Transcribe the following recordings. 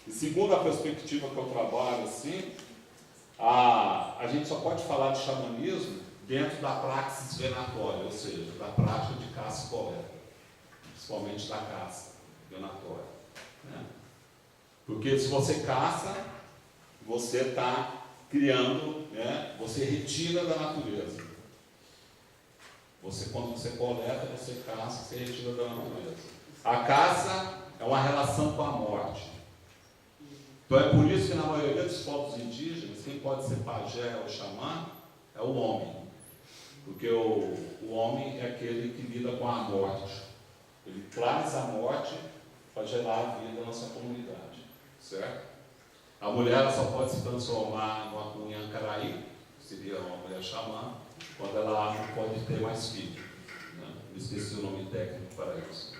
E segundo a perspectiva que eu trabalho, assim, a gente só pode falar de xamanismo dentro da praxis venatória, ou seja, da prática de caça e coleta, principalmente da caça venatória. Né? Porque se você caça, você está criando, né? Você retira da natureza. Quando você coleta, você caça, você retira da natureza. A caça é uma relação com a morte. Então é por isso que na maioria dos povos indígenas, quem pode ser pajé ou xamã é o homem. Porque o homem é aquele que lida com a morte. Ele traz a morte para gerar a vida na sua comunidade. Certo? A mulher ela só pode se transformar numa cunhancaraí, que seria uma mulher xamã, quando ela não pode ter mais filho. Né? Eu esqueci o nome técnico para isso.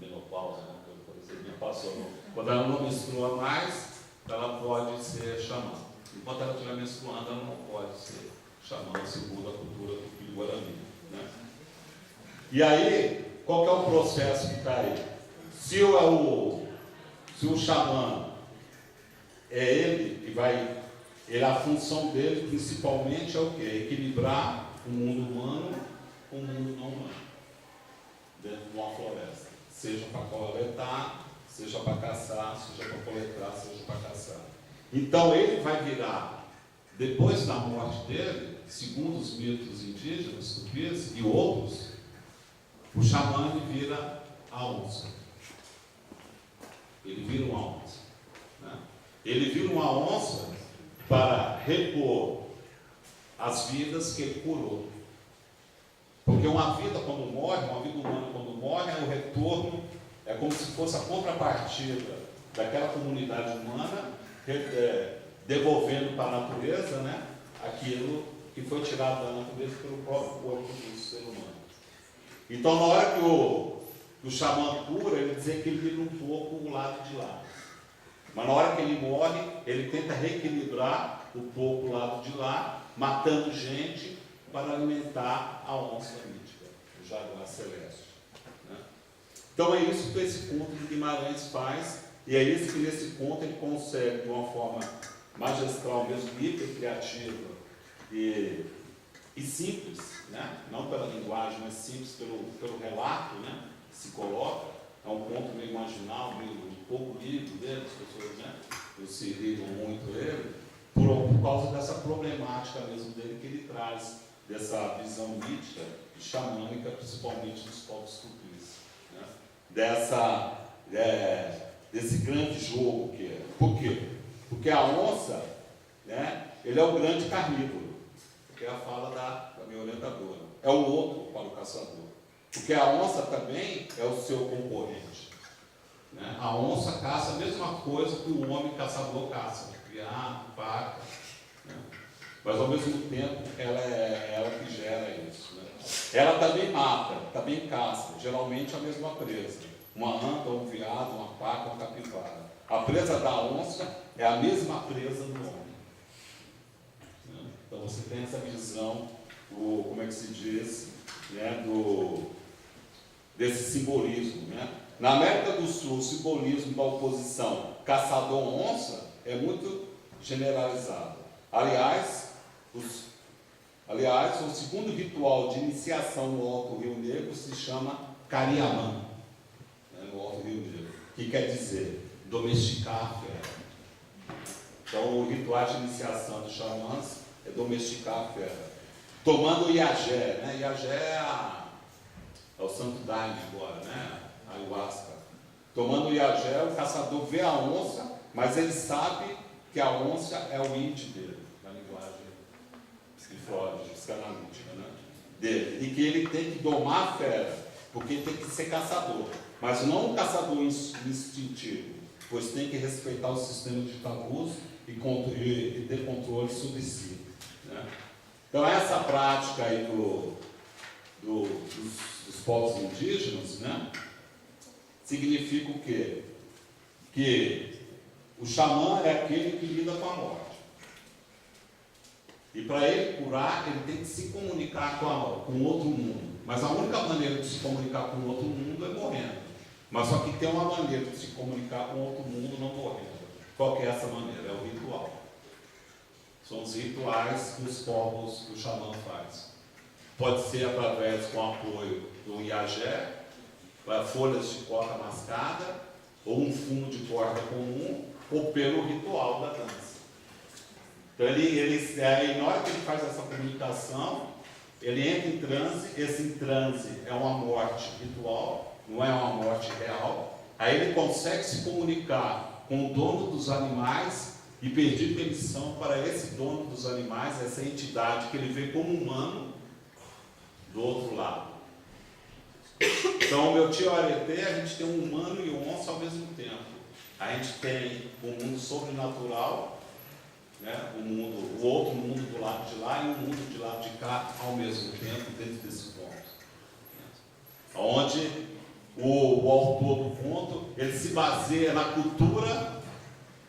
Menopausa, né? Por exemplo, me passou. Quando ela não menstrua mais, ela pode ser xamã. Enquanto ela estiver menstruando, ela não pode ser xamã, segundo a cultura do Guarani. Né? E aí, qual que é o processo que está aí? Se o xamã é ele que vai... a função dele, principalmente, é o quê? Equilibrar o mundo humano com o mundo não humano. Dentro de uma floresta. Seja para coletar, seja para caçar, seja para coletar, seja para caçar. Então ele vai virar, depois da morte dele, segundo os mitos indígenas, tupis e outros, o xamã ele vira a onça. Ele vira uma onça. Né? Ele vira uma onça para repor as vidas que ele curou. Porque uma vida quando morre, uma vida humana quando morre, é o retorno, é como se fosse a contrapartida daquela comunidade humana, devolvendo para a natureza, né, aquilo que foi tirado da natureza pelo próprio corpo do ser humano. Então, na hora que o xamã cura, ele desequilibra um pouco o lado de lá. Mas na hora que ele morre, ele tenta reequilibrar um pouco o lado de lá, matando gente para alimentar a onça mítica, o jaguar celeste. Né? Então é isso que esse conto de Guimarães faz, e é isso que nesse conto ele consegue, de uma forma magistral, mesmo hiper criativa e simples, né? Não pela linguagem, mas simples pelo relato, né? Que se coloca. É um conto meio marginal, meio um pouco lido dele, as pessoas, né? Não se ligam muito ele, por causa dessa problemática mesmo dele que ele traz, dessa visão mítica e xamânica, principalmente dos povos tupis. Né? Desse grande jogo que é. Por quê? Porque a onça, né, ele é o grande carnívoro, que é a fala da minha orientadora. É o outro para o caçador. Porque a onça também é o seu concorrente. Né? A onça caça a mesma coisa que o homem caçador caça. Criar, vaca. Né? Mas ao mesmo tempo ela é ela que gera isso. Né? Ela também mata, também caça, geralmente a mesma presa. Uma anta, um veado, uma paca, uma capivara. A presa da onça é a mesma presa do homem. Né? Então você tem essa visão, como é que se diz, né, desse simbolismo. Né? Na América do Sul, o simbolismo da oposição caçador-onça é muito generalizado. Aliás, o segundo ritual de iniciação no Alto Rio Negro se chama Cariamã, né, no Alto Rio Negro, que quer dizer domesticar a fera. Então, o ritual de iniciação dos xamãs é domesticar a fera. Tomando o iagé, né? Iagé é o santo daime agora, né? A ayahuasca. Tomando o iagé, o caçador vê a onça, mas ele sabe que a onça é o índio dele, na linguagem de Freud, psicanalítica, né? Dele. E que ele tem que domar a fera, porque ele tem que ser caçador. Mas não um caçador instintivo, pois tem que respeitar o sistema de tabus e ter controle sobre si. Né? Então essa prática aí dos povos indígenas, né, significa o quê? Que o xamã é aquele que lida com a morte. E para ele curar, ele tem que se comunicar com outro mundo. Mas a única maneira de se comunicar com outro mundo é morrendo. Mas só que tem uma maneira de se comunicar com outro mundo não morrendo. Qual que é essa maneira? É o ritual. São os rituais que os povos do xamã faz. Pode ser através com apoio do iagé, folhas de coca mascada, ou um fumo de corda comum, ou pelo ritual da dança. Então aí, na hora que ele faz essa comunicação, ele entra em transe. Esse transe é uma morte ritual, não é uma morte real. Aí ele consegue se comunicar com o dono dos animais e pedir permissão para esse dono dos animais, essa entidade que ele vê como humano, do outro lado. Então, o meu tio Areté, a gente tem um humano e um onça ao mesmo tempo. A gente tem um mundo sobrenatural, né? O outro mundo do lado de lá e um mundo de lado de cá ao mesmo tempo, dentro desse ponto. Onde o autor do conto, ele se baseia na cultura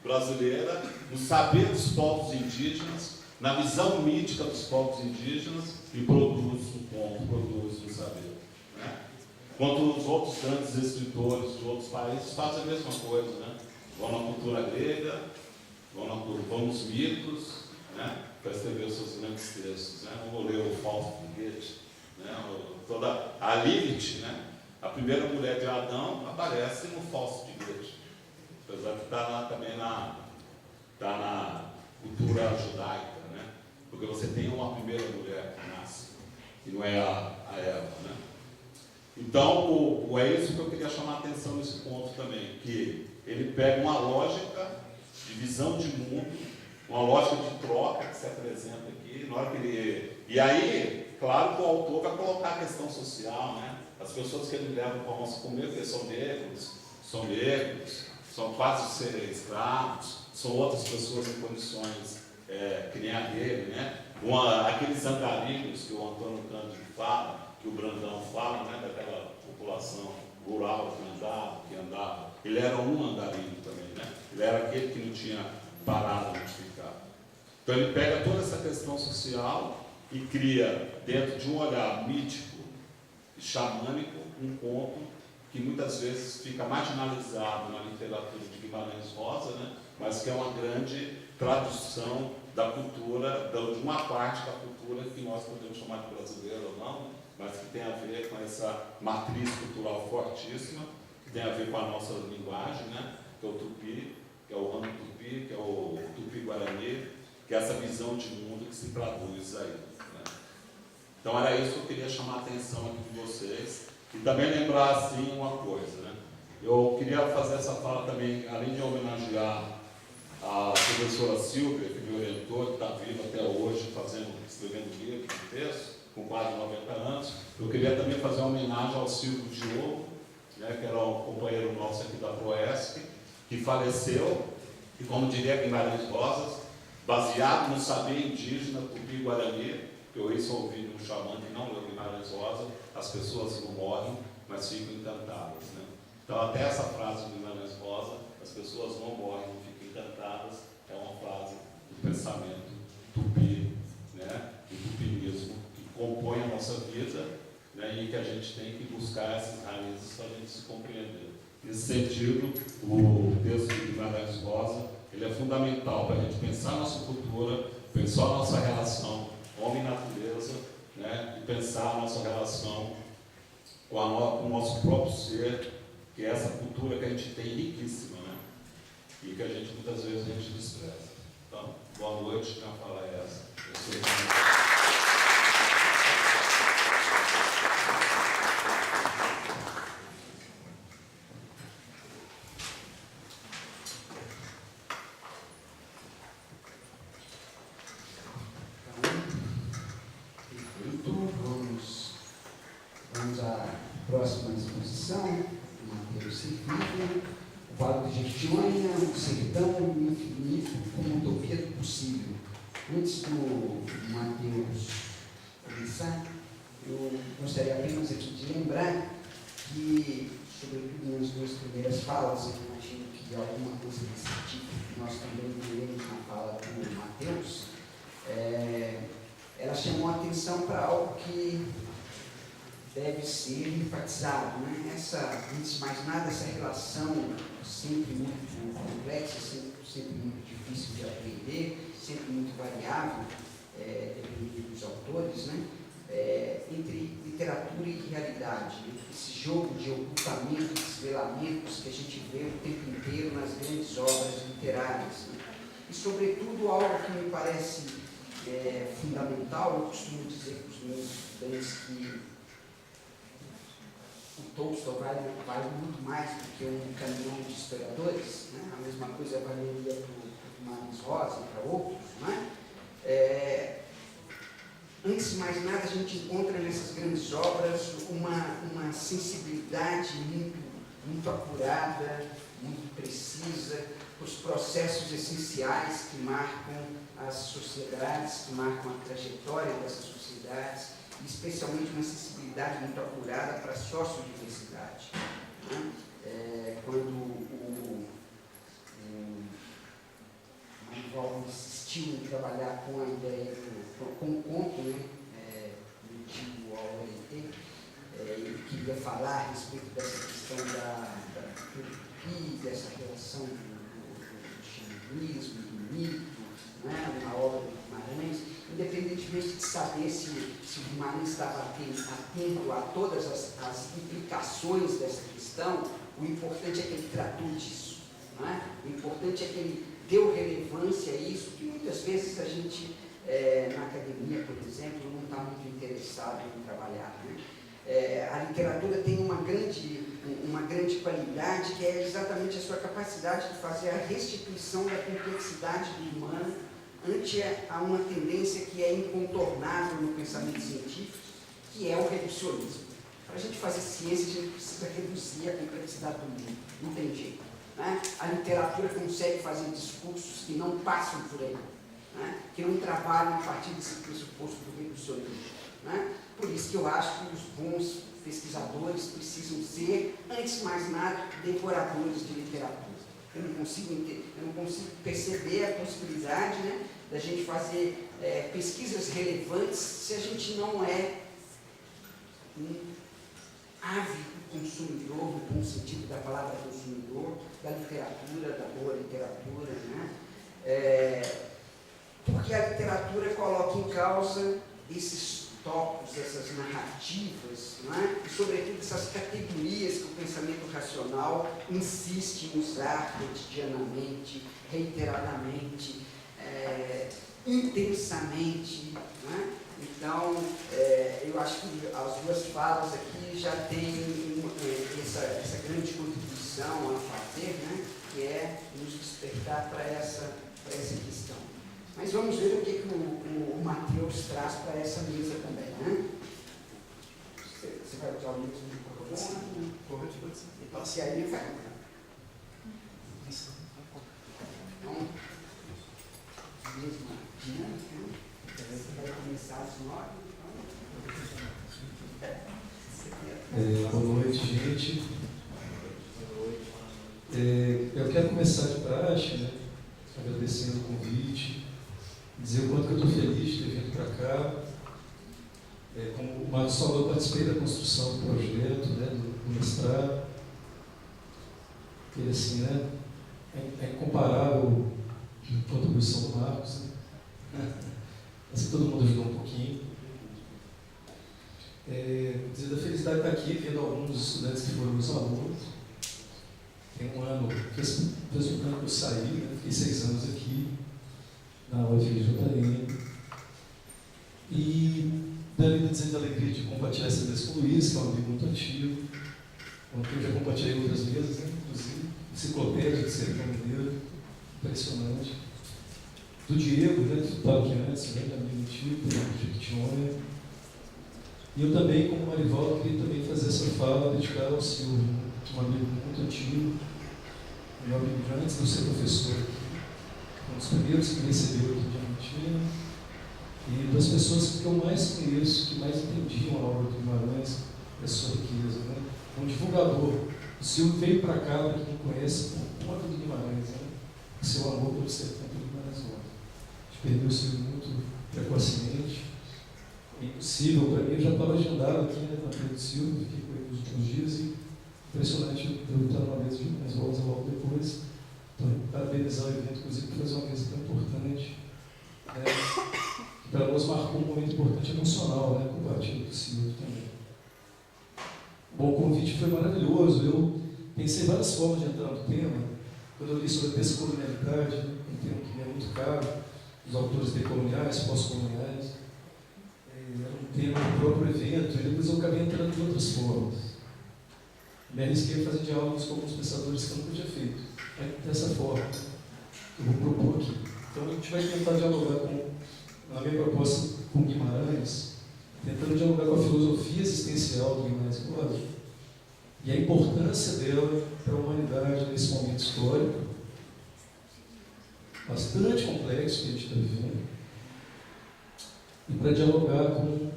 brasileira, no saber dos povos indígenas, na visão mítica dos povos indígenas e produz o conto, produz o saber. Né? Enquanto os outros grandes escritores de outros países fazem a mesma coisa, né? Vão na cultura grega, vão nos mitos, né? Para escrever os seus grandes textos. Né? Vamos ler o Fausto de Goethe, né? Toda a Lilith, né? A primeira mulher de Adão aparece no Fausto de Goethe, apesar de estar lá também na cultura judaica, né? Porque você tem uma primeira mulher que nasce, e não é a Eva, né? Então, é isso que eu queria chamar a atenção nesse ponto também, que ele pega uma lógica de visão de mundo, uma lógica de troca que se apresenta aqui, na hora que ele... E aí, claro que o autor vai colocar a questão social, né? As pessoas que ele leva para o almoço comer, porque são negros, são quase ser escravos, são outras pessoas em condições que nem a dele, né? Aqueles andarilhos que o Antônio Cândido fala, que o Brandão fala, né? Daquela população rural que andava. Ele era um andarilho também, né? Ele era aquele que não tinha parado de ficar. Então ele pega toda essa questão social e cria, dentro de um olhar mítico e xamânico, um conto que muitas vezes fica marginalizado na literatura de Guimarães Rosa, né? Mas que é uma grande tradução da cultura, de uma parte da cultura que nós podemos chamar de brasileira ou não, mas que tem a ver com essa matriz cultural fortíssima, que tem a ver com a nossa linguagem, né? Que é o tupi, que é o ramo tupi, que é o tupi-guarani, que é essa visão de mundo que se traduz aí. Né? Então era isso que eu queria chamar a atenção aqui de vocês. E também lembrar, assim, uma coisa, né? Eu queria fazer essa fala também, além de homenagear a professora Silvia, que me orientou, que está viva até hoje, escrevendo livro de texto, com quase 90 anos. Eu queria também fazer uma homenagem ao Silvio Diogo, né, que era um companheiro nosso aqui da Proesc, que faleceu, e como diria Guimarães Rosa, baseado no saber indígena tupi-guarani, que eu isso ouvi de um xamã que não leu Guimarães Rosa, as pessoas não morrem, mas ficam encantadas. Né? Então, até essa frase de Guimarães Rosa, as pessoas não morrem, ficam encantadas, é uma frase do pensamento tupi, né? Do tupinismo, que compõe a nossa vida, né? E que a gente tem que buscar essas raízes para a gente se compreender. Nesse sentido, o texto de Guimarães Rosa, ele é fundamental para a gente pensar a nossa cultura, pensar a nossa relação homem-natureza, né? E pensar a nossa relação com o nosso próprio ser, que é essa cultura que a gente tem riquíssima, né? E que a gente muitas vezes a gente despreza. Então, boa noite, minha fala é essa. Vamos à próxima exposição, Mateus Civil, o Vale de Jequitinhonha, o sertão infinito como utopia do possível. Antes do Mateus começar, eu gostaria apenas aqui de lembrar que, sobretudo nas duas primeiras falas, eu imagino que alguma coisa desse tipo nós também veremos na fala do Mateus, ela chamou a atenção para algo que deve ser enfatizado, né? Antes de mais nada, essa relação sempre muito complexa, sempre muito difícil de aprender, sempre muito variável, dependendo dos autores, né? Entre literatura e realidade, né? Esse jogo de ocultamento, desvelamentos que a gente vê o tempo inteiro nas grandes obras literárias, né? E, sobretudo, algo que me parece fundamental, eu costumo dizer para os meus estudantes que o Tolstói vale muito mais do que um caminhão de historiadores, né? A mesma coisa valeria para o Marins Rosa e para outros, né? Antes de mais nada, a gente encontra nessas grandes obras uma sensibilidade muito apurada, muito precisa, os processos essenciais que marcam as sociedades, que marcam a trajetória dessas sociedades, e especialmente uma sensibilidade muito apurada para a sociodiversidade, né? Quando o Marival insistiu em trabalhar com a ideia, com o conto, né, relativo ao OLT, ele queria falar a respeito dessa questão da Tupi, dessa relação do xamanismo, do mito, né, na obra do Guimarães, independentemente de saber se o Guimarães estava atento a todas as implicações dessa questão, o importante é que ele tratou disso, né? O importante é que ele deu relevância a isso, que muitas vezes a gente, na academia, por exemplo, não está muito interessado em trabalhar, né? A literatura tem uma grande qualidade, que é exatamente a sua capacidade de fazer a restituição da complexidade do humano ante a uma tendência que é incontornável no pensamento científico, que é o reducionismo. Para a gente fazer ciência, a gente precisa reduzir a complexidade do mundo, não tem jeito, né? A literatura consegue fazer discursos que não passam por aí, né? Que não trabalham a partir desse pressuposto do reducionismo, né? Por isso que eu acho que os bons pesquisadores precisam ser, antes de mais nada, devoradores de literatura. Eu não consigo perceber a possibilidade, né, da gente fazer pesquisas relevantes se a gente não é um ávido consumidor, no bom sentido da palavra consumidor, da literatura, da boa literatura, né? Porque a literatura coloca em causa esses tópicos, essas narrativas, né? E, sobretudo, essas categorias que o pensamento racional insiste em usar cotidianamente, reiteradamente, intensamente, né? Então, eu acho que as duas falas aqui já têm essa grande contribuição a fazer, né? Que é nos despertar para essa questão. Mas vamos ver o que o Mateus traz para essa mesa também, né? Você vai usar o mesmo microfone? Pode ser. E aí vai. Então, mesma dinâmica, né? Você vai começar às 9. Boa noite, gente. Eu quero começar de praxe, né? Agradecendo o convite, dizer o quanto que eu estou feliz de ter vindo para cá. Como o Marcos falou, eu participei da construção do projeto, né, do mestrado. E assim, né, é incomparável a contribuição do Marcos, né? Assim, todo mundo ajudou um pouquinho. Dizer da felicidade de estar aqui, vendo alguns dos estudantes que foram meus alunos. Tem um ano, fez um ano que eu saí, né, fiquei 6 anos aqui, na UFRJ. E daí dizendo a alegria de compartilhar essa mesa com o Luiz, que é um amigo muito antigo, com quem eu já compartilhei outras mesas, né, inclusive, enciclopédia de Sertão Mineiro, impressionante. Do Diego, né, que estava aqui antes, né, amigo antigo, do Jequitinhonha. E eu também, como Marival, queria também fazer essa fala dedicada ao Silvio, um amigo muito antigo, meu amigo antes de eu ser professor, um dos primeiros que me recebeu aqui de Argentina, e das pessoas que eu mais conheço, que mais entendiam a obra do Guimarães, a sua riqueza, né? Um divulgador. O Silvio veio para cá, para quem não conhece, por conta do Guimarães, né? O seu amor pelo sertão do Guimarães. A gente perdeu o Silvio muito precocemente, impossível para mim. Eu já estava agendado aqui, né, na Pedro Silva, fiquei com ele nos últimos dias e impressionante eu estar numa mesa de mais horas logo depois. Então, parabenizar o evento, inclusive, por fazer uma mesa tão importante. Que para nós marcou um momento importante emocional, né, com o Partido do Silva também. Bom, o convite foi maravilhoso. Eu pensei em várias formas de entrar no tema. Quando eu li sobre a descolonialidade, um tema que me é muito caro, os autores decoloniais, pós-coloniais, era um tema do próprio evento, e depois eu acabei entrando de outras formas. Me arrisquei a fazer diálogos com alguns pensadores que eu nunca tinha feito. Dessa forma, eu vou propor aqui. Então a gente vai tentar dialogar na minha proposta com Guimarães, tentando dialogar com a filosofia existencial do Guimarães Rosa e a importância dela para a humanidade nesse momento histórico bastante complexo que a gente está vivendo, e para dialogar com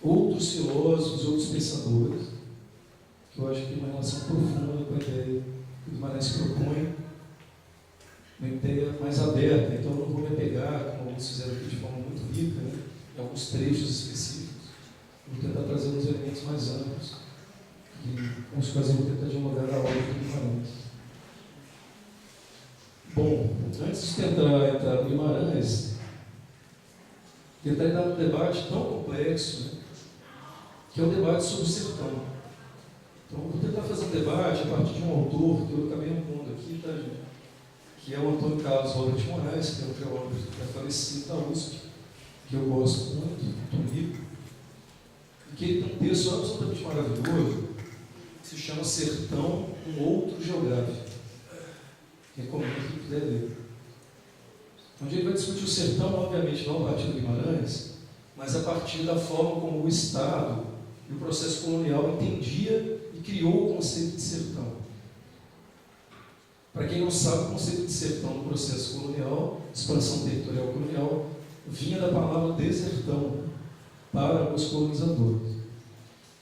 outros filósofos, outros pensadores, que eu acho que tem uma relação profunda com a ideia que o Guimarães propõe, uma ideia mais aberta. Então eu não vou me apegar, como alguns fizeram aqui de forma muito rica, né, em alguns trechos específicos. Vou tentar trazer uns elementos mais amplos, com os quais eu vou tentar dialogar na obra do Guimarães. Bom, antes de tentar entrar no Guimarães, tentar entrar num debate tão complexo, né, que é o debate sobre o sertão. Então, vou tentar fazer um debate a partir de um autor que eu acabei pondo aqui, tá, gente? Que é o Antônio Carlos Robert de Moraes, que é um teólogo que é falecido da USP, que eu gosto muito rico, e que ele tem um texto absolutamente maravilhoso, que se chama Sertão, um Outro Geográfico. Recomendo que puder ler. Onde ele vai discutir o sertão, obviamente, não a partir do Guimarães, mas a partir da forma como o Estado e o processo colonial entendia e criou o conceito de sertão. Para quem não sabe, o conceito de sertão no processo colonial, expansão territorial colonial, vinha da palavra desertão para os colonizadores.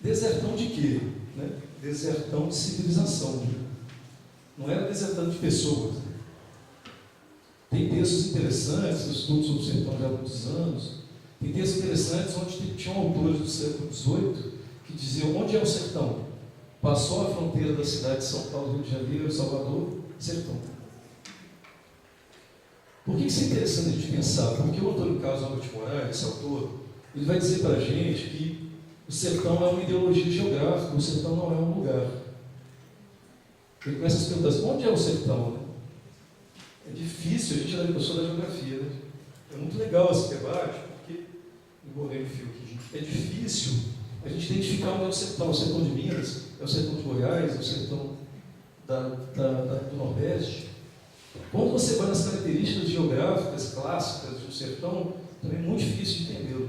Desertão de quê? Né? Desertão de civilização. Não era desertão de pessoas. Tem textos interessantes, eu estudo sobre o sertão já há muitos anos, tem textos interessantes onde tinham autores do século XVIII que diziam: onde é o sertão? Passou a fronteira da cidade de São Paulo, Rio de Janeiro, Salvador, sertão. Por que isso é interessante a gente pensar? Porque o Antônio Carlos Robert de Moraes, esse autor, ele vai dizer para a gente que o sertão é uma ideologia geográfica, o sertão não é um lugar. Ele começa a se perguntar: onde é o sertão? Né? É difícil, a gente é pessoa da geografia, né? É muito legal esse debate, porque, envolvendo o fio aqui, é difícil a gente identificar onde é o sertão. O sertão de Minas, é o sertão de Goiás, é o sertão do Nordeste. Quando você vai nas características geográficas clássicas do sertão, também é muito difícil de entendê-lo.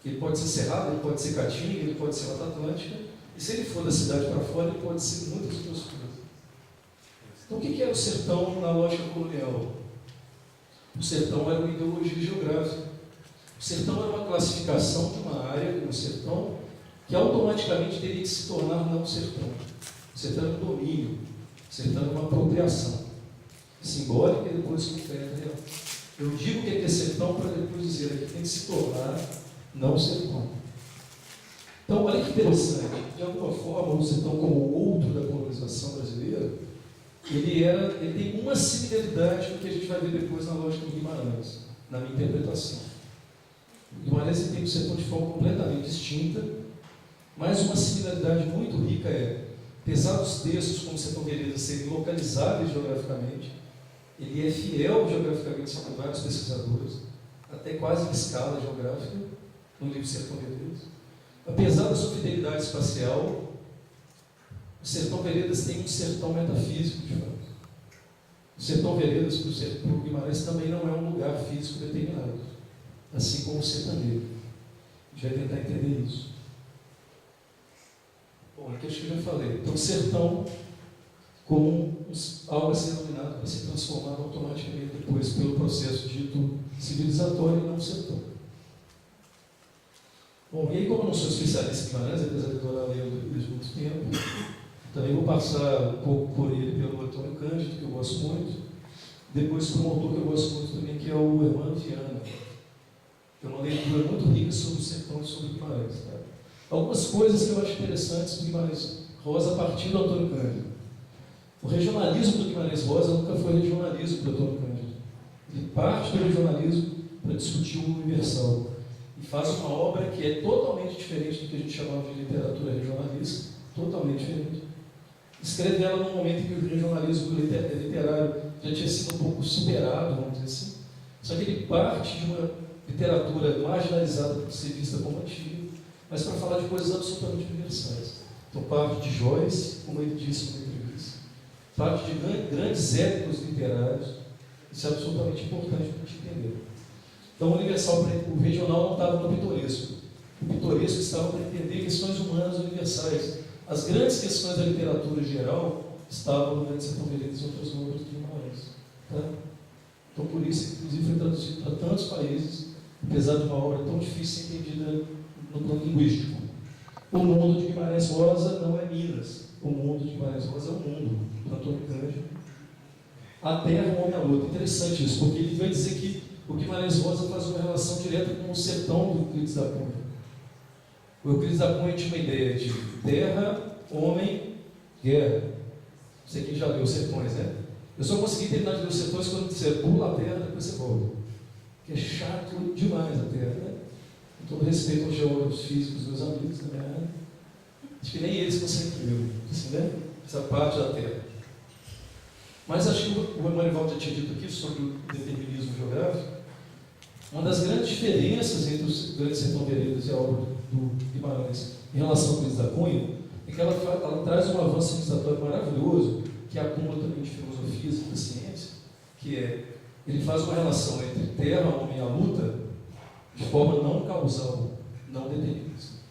Ele pode ser cerrado, ele pode ser caatinga, ele pode ser Mata Atlântica, e se ele for da cidade para fora, ele pode ser muitas outras coisas. Então, o que era o sertão na lógica colonial? O sertão era uma ideologia geográfica. O sertão era uma classificação de uma área como o sertão que automaticamente teria que se tornar não sertão. O sertão era um domínio, o sertão era uma apropriação simbólica e depois concreta real. Eu digo o que é sertão para depois dizer que tem que se tornar não sertão. Então, olha que interessante. De alguma forma, o sertão, como o outro da colonização brasileira, ele tem uma similaridade com o que a gente vai ver depois na lógica do Guimarães, na minha interpretação. O Guimarães entende o sertão de forma completamente distinta, mas uma similaridade muito rica é, apesar dos textos como Sertão Veredas serem localizáveis geograficamente, ele é fiel geograficamente, segundo vários pesquisadores, até quase em escala geográfica, no livro Sertão Veredas. Apesar da sua fidelidade espacial, o Sertão Veredas tem um sertão metafísico, de fato. O Sertão Veredas, para o Guimarães, também não é um lugar físico determinado, assim como o sertanejo. A gente vai tentar entender isso. Bom, aqui acho que eu já falei. Então, sertão como algo a ser dominado para ser transformado automaticamente depois pelo processo dito civilizatório e não sertão. Bom, e aí, como eu não sou especialista em Guimarães, apesar de adorar ler desde muito tempo, também vou passar um pouco por ele pelo Antônio Cândido, que eu gosto muito, depois por um autor que eu gosto muito também, que é o Hermano Viana. É uma leitura muito rica sobre o sertão e sobre o Guimarães. Tá? Algumas coisas que eu acho interessantes do Guimarães Rosa a partir do Antônio Cândido. O regionalismo do Guimarães Rosa nunca foi regionalismo do Antônio Cândido. Ele parte do regionalismo para discutir o universal. E faz uma obra que é totalmente diferente do que a gente chamava de literatura regionalista, totalmente diferente. Escreve ela num momento em que o regionalismo literário já tinha sido um pouco superado, vamos dizer assim. Só que ele parte de uma literatura marginalizada para ser vista como antiga, mas para falar de coisas absolutamente universais. Então parte de Joyce, como ele disse numa entrevista, parte de grandes épicos literários. Isso é absolutamente importante para a gente entender. Então o universal, o regional não estava no pitoresco. O pitoresco estava para entender questões humanas universais. As grandes questões da literatura geral estavam no Grande Sertão Veredas e outras obras de Guimarães. Tá? Então, por isso, inclusive, foi traduzido para tantos países, apesar de uma obra tão difícil de ser entendida no plano linguístico. O mundo de Guimarães Rosa não é Minas. O mundo de Guimarães Rosa é o mundo, do Antônio Cândido. A Terra, o homem e a luta. Interessante isso, porque ele vai dizer que o Guimarães Rosa faz uma relação direta com o sertão do Euclides da Cunha. O Euclides da Cunha tinha uma ideia de terra, homem, guerra. Você que já leu os Sertões, né? Eu só consegui terminar de ler os Sertões quando você pula a terra, depois você volta. Que é chato demais a terra, né? Com todo respeito aos geólogos físicos, meus amigos da minha área. Acho que nem eles conseguiram, assim, né? Essa parte da terra. Mas acho que o Emmanuel já tinha dito aqui sobre o determinismo geográfico. Uma das grandes diferenças entre os Grandes Sertão Veredas e a obra do Guimarães em relação ao Euclides da Cunha é que ela traz um avanço civilizatório maravilhoso, que acumula também de filosofias e da ciência, que é, ele faz uma relação entre terra, homem e a luta de forma não causal, não determinista.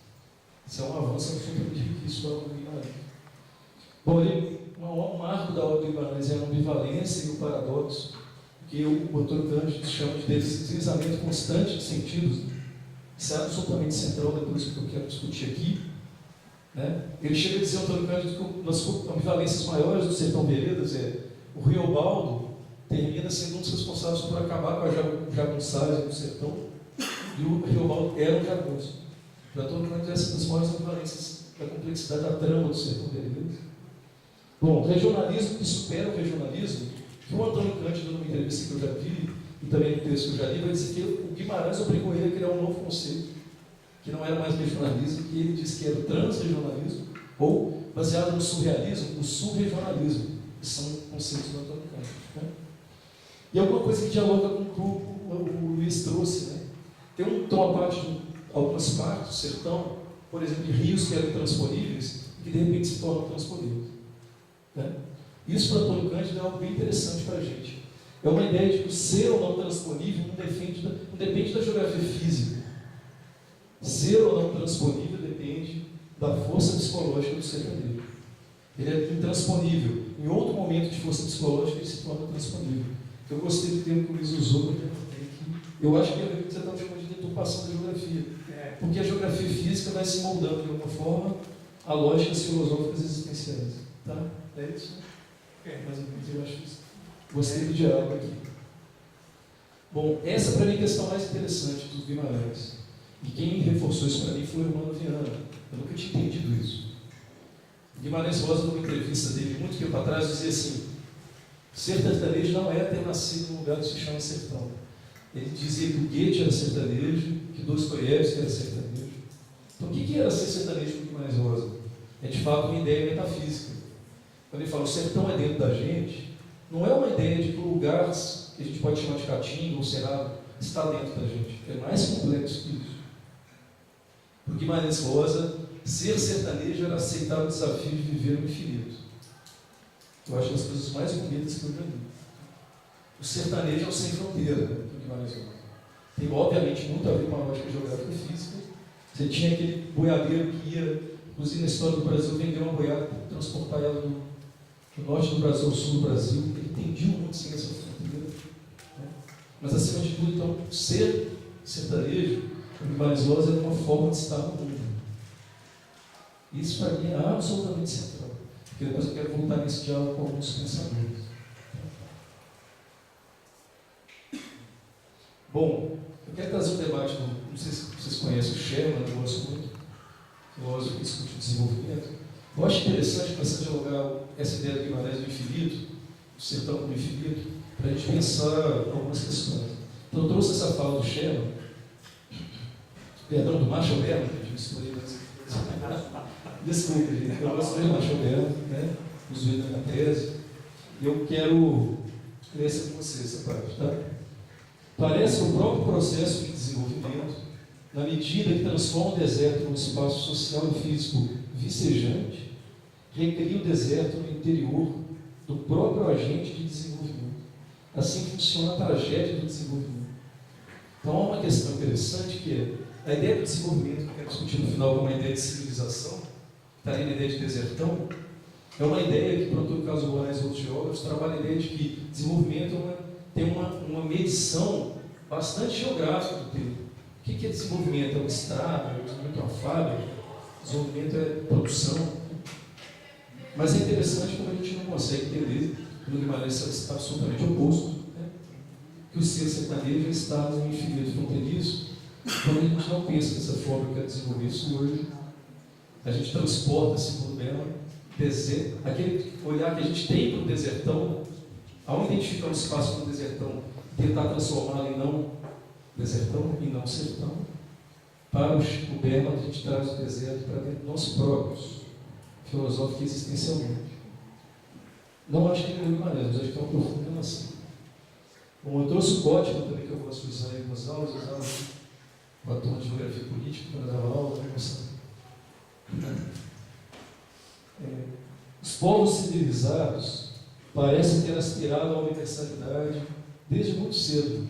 Isso é um avanço absolutamente riquíssimo da obra do Guimarães. Bom, um marco da obra do Guimarães é a ambivalência e o paradoxo, que o Antônio Cândido chama de deslizamento constante de sentidos. Isso é absolutamente central depois que eu quero discutir aqui. Né? Ele chega a dizer, Antônio Cândido, que uma das ambivalências maiores do Sertão Veredas é o Riobaldo termina sendo um dos responsáveis por acabar com a jagunçagem do sertão, e o Riobaldo era um jagunço. O Antônio Cândido é essa das maiores ambivalências da complexidade da trama do Sertão Veredas. Bom, regionalismo que supera o regionalismo, que o Antônio Cândido, numa entrevista que eu já vi, e também no texto que eu já li, vai dizer que o Guimarães obrigou ele a criar um novo conceito, que não era mais regionalismo, que ele disse que era o transregionalismo, ou, baseado no surrealismo, o subregionalismo, que são conceitos do Antônio Cândido. Né? E alguma coisa que dialoga com o que o Luiz trouxe. Né? Tem uma parte de algumas partes do sertão, por exemplo, de rios que eram intransponíveis, e que de repente se tornam transponíveis. Né? Isso para Antônio Cândido é algo bem interessante para a gente. É uma ideia de que o ser ou não transponível não depende da geografia física. Ser ou não transponível depende da força psicológica do sertanejo. Ele é intransponível. Em outro momento de força psicológica, ele se torna transponível. Eu gostei do termo que o Luiz usou, eu acho que você está chamando de deturpação da geografia. Porque a geografia física vai se moldando de alguma forma a lógicas filosóficas existenciais. Tá? É isso? Mais ou menos, eu acho isso. Gostei do diálogo aqui. Bom, essa para mim é a questão mais interessante dos Guimarães. E quem reforçou isso para mim foi o Hermano Viana. Eu nunca tinha entendido isso. Guimarães Rosa, numa entrevista dele, muito tempo atrás, dizia assim: sertanejo não é ter nascido num lugar que se chama sertão. Ele dizia que o Goethe era sertanejo, que Dostoiévski era sertanejo. Então, o que era ser sertanejo com Guimarães Rosa? É de fato uma ideia metafísica. Quando ele fala o sertão é dentro da gente, não é uma ideia de que o lugar que a gente pode chamar de Caatinga ou Cerrado está dentro da gente. É mais complexo que isso. Para Guimarães Rosa, ser sertanejo era aceitar o desafio de viver no infinito. Eu acho as coisas mais bonitas que eu já vi. O sertanejo é o sem fronteira do Guimarães Rosa. Tem, obviamente, muito a ver com a lógica geográfica e física. Você tinha aquele boiadeiro que ia, inclusive na história do Brasil, vender uma boiada para transportar ela do norte do Brasil ao sul do Brasil. Ele entendia muito sem essa fronteira. Né? Mas, acima de tudo, então, ser sertanejo, o Guimarães Rosa, é uma forma de estar no mundo. Isso, para mim, é absolutamente central. Porque depois eu quero voltar nesse diálogo com alguns pensadores. Bom, eu quero trazer um debate não sei se vocês conhecem o Sherman, eu gosto muito, filósofo que discute o desenvolvimento. Eu acho interessante começar a dialogar essa ideia do Guimarães do infinito, do sertão como infinito, para a gente pensar algumas questões. Então, eu trouxe essa fala do Sherman, perdão, do Marshall Berman, que a gente escolheu antes. Desculpa, gente, eu gosto muito do Marshall Berman, né? Uso ele na minha tese. Eu quero ler essa com vocês, essa parte, tá? Parece que o próprio processo de desenvolvimento, na medida que transforma o deserto num espaço social e físico vicejante, recria o deserto no interior do próprio agente de desenvolvimento. Assim funciona a tragédia do desenvolvimento. Então, há uma questão interessante que é a ideia do desenvolvimento, que eu quero discutir no final como uma ideia de civilização, que está ali na ideia de desertão, é uma ideia que, para o Antônio Carlos Moraes e outros geógrafos, trabalha a ideia de que desenvolvimento tem uma medição bastante geográfica do tempo. O que é desenvolvimento? É uma estrada, desenvolvimento é uma fábrica, desenvolvimento é produção. Mas é interessante como a gente não consegue entender, no Guimarães é absolutamente oposto, né? Que o ser sertanejo está no infinito fronteiriço, quando a gente não pensa dessa forma que quer desenvolver isso hoje. A gente transporta, segundo Berman, aquele olhar que a gente tem para o desertão, ao identificar um espaço no desertão, tentar transformá-lo em não desertão e não sertão, para o Berman a gente traz o deserto para dentro de nós próprios, filosófico e existencialmente. Não acho que é muito maneiro, mas acho que é uma profunda relação. Bom, eu trouxe o Gottman também, que eu gosto de usar em algumas aulas, eu usava o ator de geografia política, quando eu dava aula, os povos civilizados parecem ter aspirado à universalidade desde muito cedo,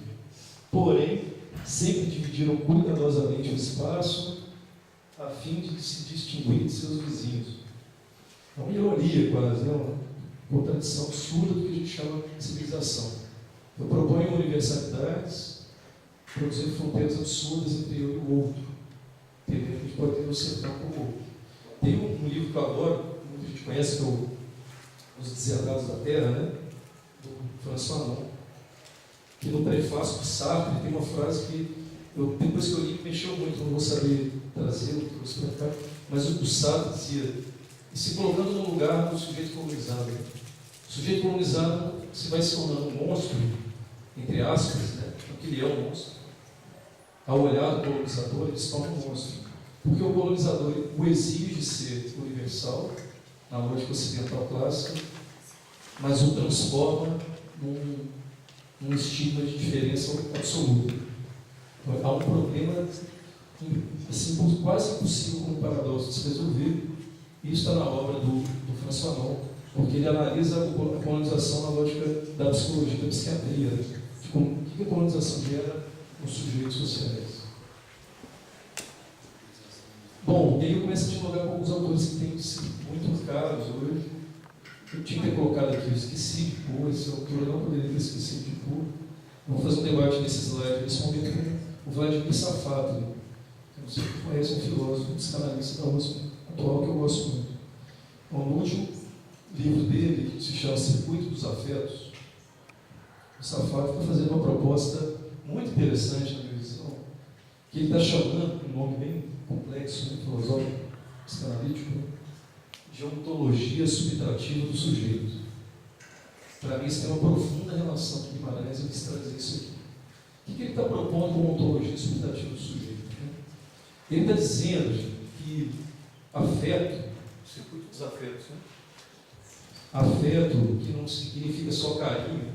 porém, sempre dividiram cuidadosamente o espaço a fim de se distinguir de seus vizinhos. É uma ironia quase, uma contradição absurda do que a gente chama de civilização. Eu proponho universalidades, produzindo fronteiras absurdas entre eu e o outro. Entendeu? A gente pode ter um sertão como o outro. Tem um livro que eu adoro, muita gente conhece, que é Os Deserdados da Terra, né? Do François Fanon, que no prefácio do Sartre tem uma frase que, depois que eu li, mexeu muito, não vou saber trazê-lo, trouxe para cá, mas o Sartre dizia, se colocando no lugar do sujeito colonizado. O sujeito colonizado se vai se tornando um monstro, entre aspas, né? Porque ele é um monstro. Ao olhar do colonizador, ele se torna um monstro. Porque o colonizador o exige ser universal, na lógica ocidental clássica, mas o transforma num estigma de diferença absoluta. Então, há um problema assim, quase impossível como paradoxo de se resolver. Isso está na obra do François Fanon, porque ele analisa a colonização na lógica da psicologia, da psiquiatria, de o que a colonização gera nos sujeitos sociais. Bom, e aí eu começo a dialogar com alguns autores que têm sido muito caros hoje. Eu tinha que ter colocado aqui, eu esqueci de pôr, esse autor eu não poderia ter esquecido de pôr. Vamos fazer um debate nesse slide, nesse momento, com o Vladimir Safatli, que eu não sei se conhece, um filósofo, um psicanalista da USP atual que eu gosto muito. Bom, no último livro dele, que se chama Circuito dos Afetos, o Safatli está fazendo uma proposta muito interessante na minha visão, que ele está chamando, um nome bem complexo, filosófico, psicanalítico, de ontologia subtrativa do sujeito. Para mim, isso tem uma profunda relação com Guimarães, eu quis trazer isso aqui. O que ele está propondo com ontologia subtrativa do sujeito? Ele está dizendo que afeto, circuito dos afetos, né? Afeto que não significa só carinho,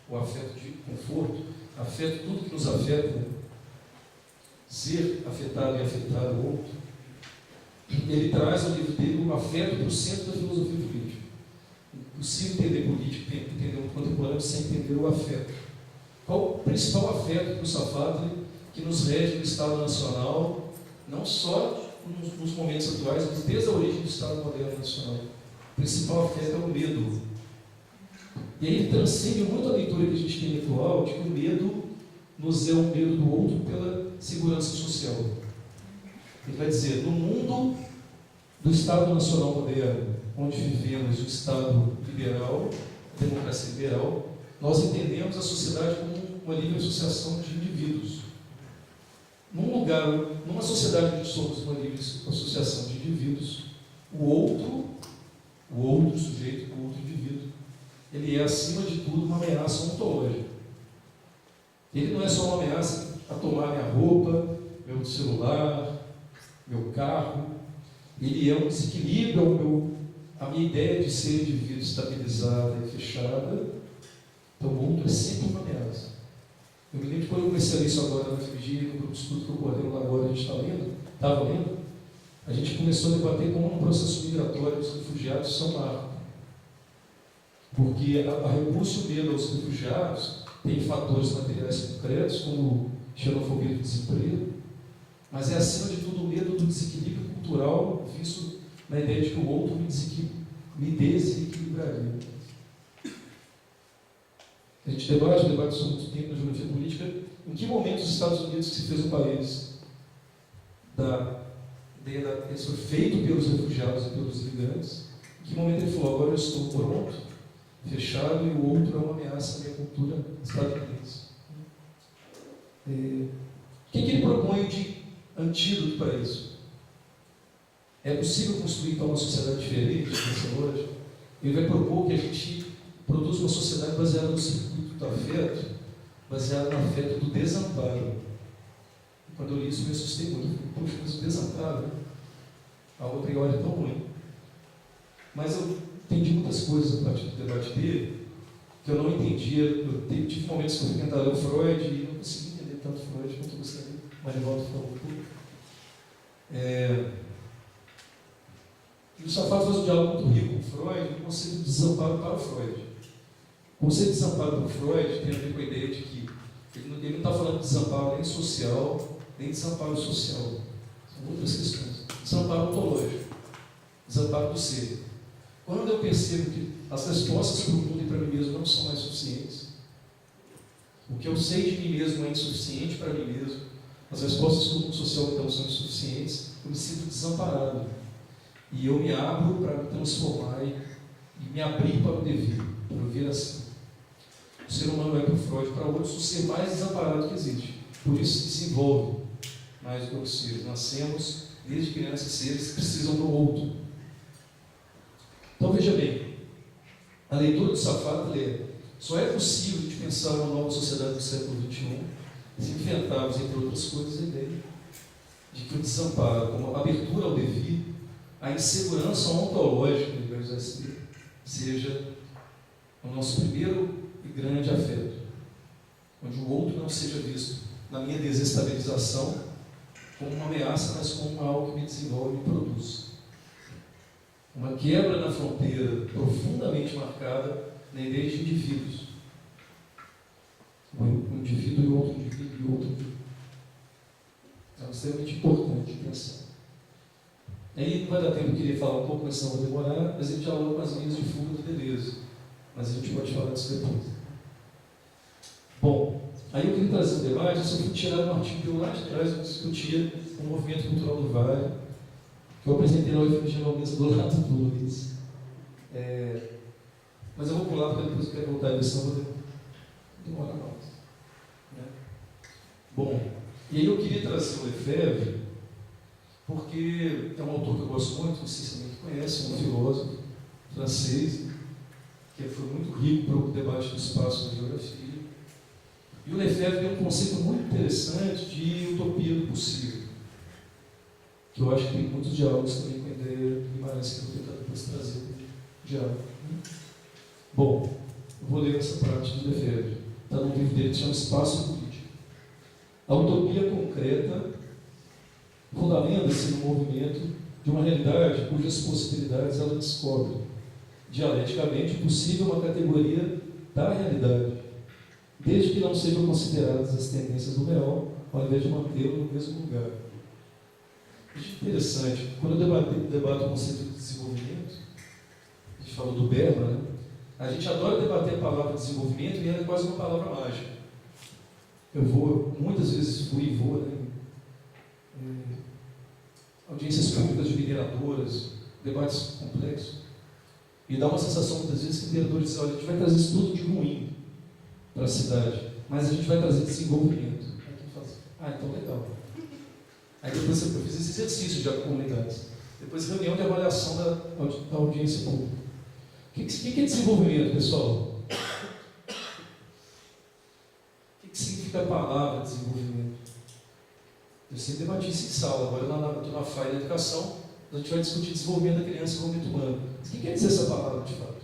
o afeto de conforto, afeto, tudo que nos afeta, né? Ser afetado e afetar o outro. Ele traz no livro dele o afeto para o centro da filosofia política. É impossível entender política, entender o contemporâneo sem entender o afeto. Qual o principal afeto do Safatli que nos rege no Estado Nacional, não só nos momentos atuais, mas desde a origem do Estado moderno nacional? O principal afeto é o medo. E aí ele transcende muito a leitura que a gente tem atual, de que o medo nos é o medo do outro pela segurança social. Ele vai dizer, no mundo do Estado Nacional moderno, onde vivemos o Estado liberal, a democracia liberal, nós entendemos a sociedade como uma livre associação de indivíduos. numa sociedade onde somos uma livre associação de indivíduos, o outro sujeito, o outro indivíduo, ele é, acima de tudo, uma ameaça ontológica. Ele não é só uma ameaça a tomar minha roupa, meu celular, meu carro. Ele é um desequilíbrio a minha ideia de ser indivíduo estabilizada e fechada. Então, o outro é sempre uma ameaça. Eu me lembro que quando eu comecei a ler isso agora na FMG, no grupo de estudo que eu coordeno lá agora, a gente estava lendo, a gente começou a debater como no processo migratório os refugiados são marco. Porque a repulsa e o medo aos refugiados tem fatores materiais concretos, como xenofobia do desemprego, mas é, acima de tudo, o medo do desequilíbrio cultural, visto na ideia de que o outro me desequilibraria. A gente debate sobre muito tempo na geografia política, em que momento os Estados Unidos, que se fez um país isso foi feito pelos refugiados e pelos imigrantes, em que momento ele falou, agora eu estou pronto, fechado, e o outro é uma ameaça à minha cultura estadunidense. O que ele propõe de antídoto para isso? É possível construir então uma sociedade diferente nessa lógica? Ele vai propor que a gente produza uma sociedade baseada no circuito do afeto, baseada no afeto do desamparo. E quando eu li isso, me assustei muito. Poxa, mas o desamparo, né? A outra hora é tão ruim. Mas eu entendi muitas coisas a partir do debate dele, que eu não entendia. Eu tive momentos que eu fui tentar ler o Freud e não consegui entender tanto Freud quanto eu gostaria. Mas de volta falou tudo. E o Safado faz um diálogo muito rico com Freud, no conceito de desamparo para o Freud. O conceito de desamparo para o Freud tem a ver com a ideia de que ele não está falando de desamparo nem social, nem desamparo social. São outras questões. Desamparo ontológico, desamparo do ser. Quando eu percebo que as respostas para o mundo e para mim mesmo não são mais suficientes, o que eu sei de mim mesmo é insuficiente para mim mesmo, as respostas para o mundo social então são insuficientes, eu me sinto desamparado. E eu me abro para me transformar e me abrir para o devir, para eu ver assim. O ser humano é para o Freud, para outros, o ser mais desamparado que existe. Por isso se desenvolve mais do que outros seres. Nascemos, desde crianças, seres que precisam do outro. Então veja bem, a leitura do Safado é: só é possível de pensar uma nova sociedade do século XXI se enfrentarmos, entre outras coisas, a ideia de que o desamparo, como abertura ao devir, a insegurança ontológica do ST seja o nosso primeiro e grande afeto, onde o outro não seja visto na minha desestabilização como uma ameaça, mas como algo que me desenvolve e me produz. Uma quebra na fronteira profundamente marcada na ideia de indivíduos. Um indivíduo e outro indivíduo e outro indivíduo. É extremamente importante pensar. Aí não vai dar tempo, eu queria falar um pouco, mas senão vou demorar, mas ele já falou com as linhas de fuga do Deleuze. Mas a gente pode falar disso depois. Bom, aí eu queria trazer um debate, eu só fui tirar um artigo que eu lá de trás eu discutia o movimento cultural do Vale, que eu apresentei na UFMG na mesa do lado do Luiz. Mas eu vou pular porque depois eu quero voltar a lição, vou demorar mais. Né? Bom, e aí eu queria trazer o Lefebvre, porque é um autor que eu gosto muito, não sei se alguém conhece, um filósofo francês, que foi muito rico para o debate do espaço da geografia. E o Lefebvre tem um conceito muito interessante de utopia do possível, que eu acho que tem muitos diálogos também com a ideia de Guimarães, que eu vou tentar depois trazer para o diálogo. Bom, eu vou ler essa parte do Lefebvre. Está no livro dele que chama Espaço Político. A utopia concreta fundamenta-se no movimento de uma realidade cujas possibilidades ela descobre, dialeticamente possível uma categoria da realidade, desde que não sejam consideradas as tendências do real, ao invés de mantê-lo no mesmo lugar. É interessante, quando eu debato o conceito de desenvolvimento, a gente falou do Berman, né? A gente adora debater a palavra desenvolvimento e ela é quase uma palavra mágica. Eu muitas vezes fui e vou, né? Audiências públicas de mineradoras, debates complexos, e dá uma sensação muitas vezes que os mineradores dizem: olha, a gente vai trazer isso tudo de ruim para a cidade, mas a gente vai trazer desenvolvimento. Aí quem fala assim: ah, então legal. Aí depois eu fiz esse exercício já com comunidades. Depois reunião de avaliação da audiência pública. O que é desenvolvimento, pessoal? O que significa a palavra desenvolvimento? Eu sempre debati isso em sala, agora estou na FAI da educação, a gente vai discutir desenvolvimento da criança e desenvolvimento humano. Mas o que quer dizer essa palavra de fato?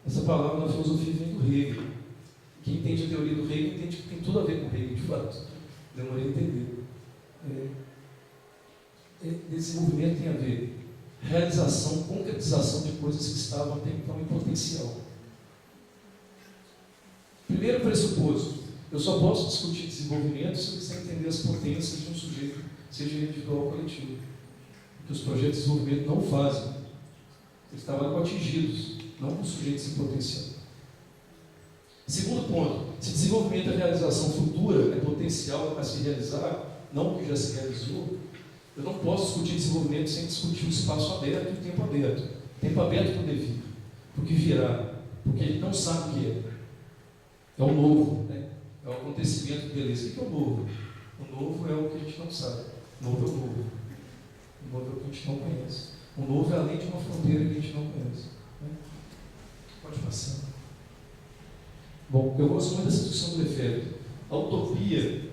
Essa palavra na filosofia vem do Hegel. Quem entende a teoria do Hegel entende que tem tudo a ver com o Hegel, de fato. Demorei a entender. Desenvolvimento tem a ver realização, concretização de coisas que estavam até então em potencial. Primeiro pressuposto, eu só posso discutir desenvolvimento se eu quiser entender as potências de um sujeito, seja individual ou coletivo. Que os projetos de desenvolvimento não fazem. Eles trabalham com atingidos, não com sujeitos em potencial. Segundo ponto, se desenvolvimento é realização futura, é potencial a se realizar, não o que já se realizou, eu não posso discutir desenvolvimento sem discutir o espaço aberto e o tempo aberto. Tempo aberto para o devir, para o que virá, porque ele não sabe o que é. É o novo, né? É o acontecimento, beleza. O que é o novo? O novo é o que a gente não sabe. O novo é o novo. O novo é o que a gente não conhece. O novo é além de uma fronteira que a gente não conhece. Né? Pode passar. Bom, eu gosto muito dessa discussão do efeito. A utopia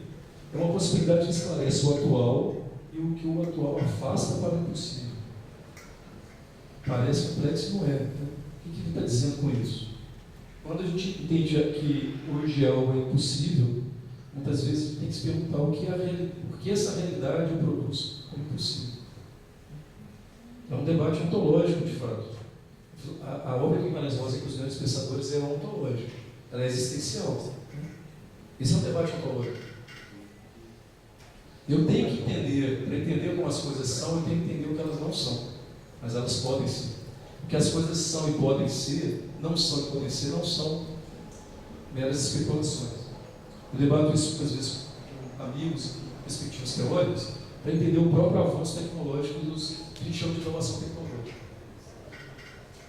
é uma possibilidade que esclarece o atual e o que o atual afasta para o impossível. Parece complexo e não é. Né? O que ele está dizendo com isso? Quando a gente entende que hoje algo é impossível, muitas vezes a gente tem que se perguntar por que essa realidade eu produzo como impossível. É um debate ontológico, de fato. A obra que Guimarães Rosa e os grandes pensadores é ontológica, ela é existencial. Esse é um debate ontológico. Eu tenho que entender, para entender como as coisas são, eu tenho que entender o que elas não são, mas elas podem ser. O que as coisas são e podem ser, não são e podem ser, não são meras especulações. Eu debato isso muitas vezes com amigos, perspectivas teóricas, para entender o próprio avanço tecnológico dos que a gente chama de inovação tecnológica.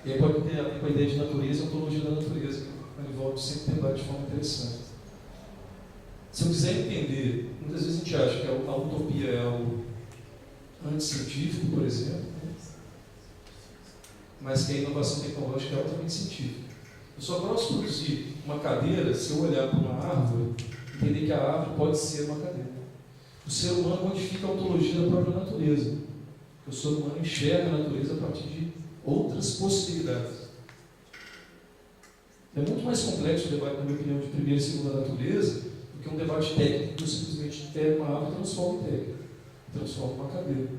E aí pode ter a ver com a ideia de natureza e ontologia da natureza, que o Manivaldo sempre debate de forma interessante. Se eu quiser entender, muitas vezes a gente acha que a utopia é algo anticientífico, por exemplo, mas que a inovação tecnológica é altamente científica. Eu só posso produzir uma cadeira se eu olhar para uma árvore e entender que a árvore pode ser uma cadeira. O ser humano modifica a ontologia da própria natureza. O ser humano enxerga a natureza a partir de outras possibilidades. É muito mais complexo o debate, na minha opinião, de primeira e segunda natureza do que um debate técnico que eu simplesmente pego uma árvore e transformo em técnica, transformo em uma cadeira.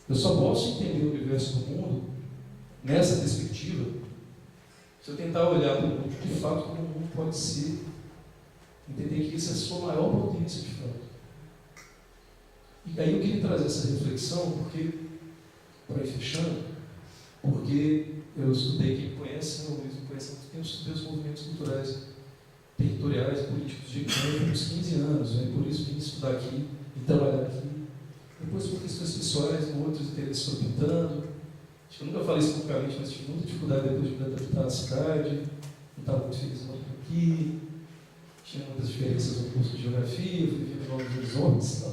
Eu só posso entender o universo do mundo nessa perspectiva, se eu tentar olhar para o mundo de fato como o mundo pode ser, entender que isso é a sua maior potência de fato. E aí eu queria trazer essa reflexão, porque, para ir fechando, porque eu estudei, quem me conhece, o Luiz me conhece, eu estudei os movimentos culturais, territoriais, políticos de uns 15 anos, né? Por isso vim estudar aqui e trabalhar aqui. Depois, por questões pessoais, com outros interesses, estou pintando. Acho que eu nunca falei isso publicamente, mas tive muita dificuldade depois de me adaptar à cidade, não estava muito feliz aqui, tinha muitas diferenças no curso de geografia, fui vivendo Novos Horizontes,